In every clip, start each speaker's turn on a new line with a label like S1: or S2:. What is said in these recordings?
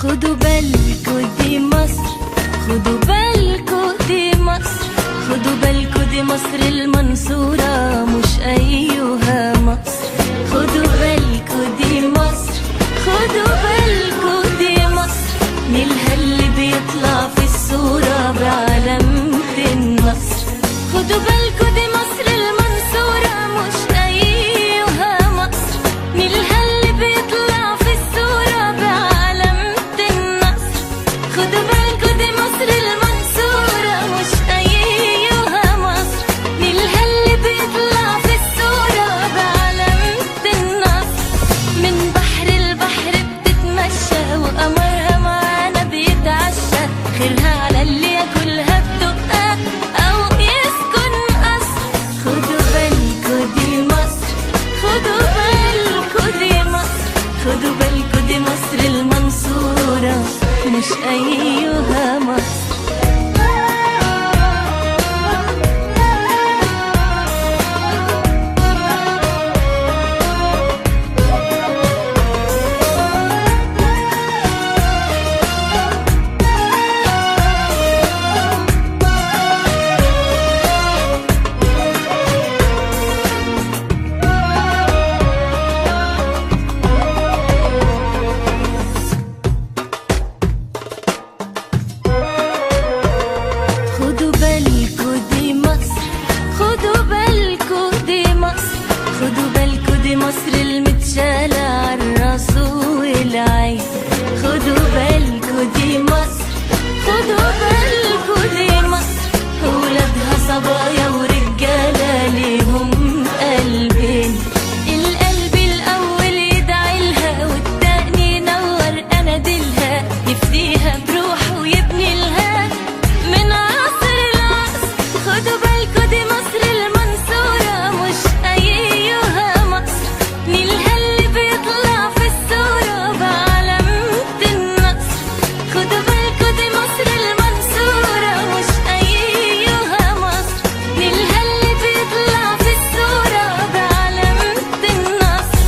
S1: خدوا بالكو دي مصر، خدوا بالكو دي مصر، خدوا بالكو دي مصر المنصورة مش أيها مصر. خدوا بالكو دي مصر، خدوا بالكو دي مصر، نيلها اللي بيطلع في الصورة بعلامة النصر. خدوا بالكو دي مصر المنصورة مش أيها مصر، نيلها اللي بيطلع في الصورة بعلامة النصر. خدوا بالكو دي مصر المنصورة مش أيها مصر، نيلها اللي بيطلع في الصورة بعلامة النصر. من بحر البحر بتتمشى وقمرها معانا بيتعشى، خيرها على اللي ياكلها بدقة أو يسكن قصر. خدوا بالكو دي مصر، خدوا بالكو دي مصر، خدوا بالكو دي مصر المنصورة مش أيها مصر. خدوا بالكو دي مصر، خدوا بالكو دي مصر، خدوا بالكو دي مصر المتشالة عالراس والعين. خدوا بالكو دي مصر، خدوا بالكو دي مصر، ولادها صبايا ورجالة ليهم قلبين. القلب الأول يدعي لها والتاني ينور أناديلها، يفديها بروحه ويبني لها من عصر العصر. خدوا بالكو دي مصر المنصورة مش أيها مصر، نيلها اللي بيطلع في الصورة بعلامة النصر. خدوا بالكو دي مصر المنصورة مش أيها مصر، نيلها اللي بيطلع في الصورة بعلامة النصر.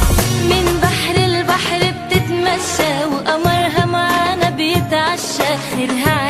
S1: من بحر البحر بتتمشى وقمرها معانا بيتعشى، خيرها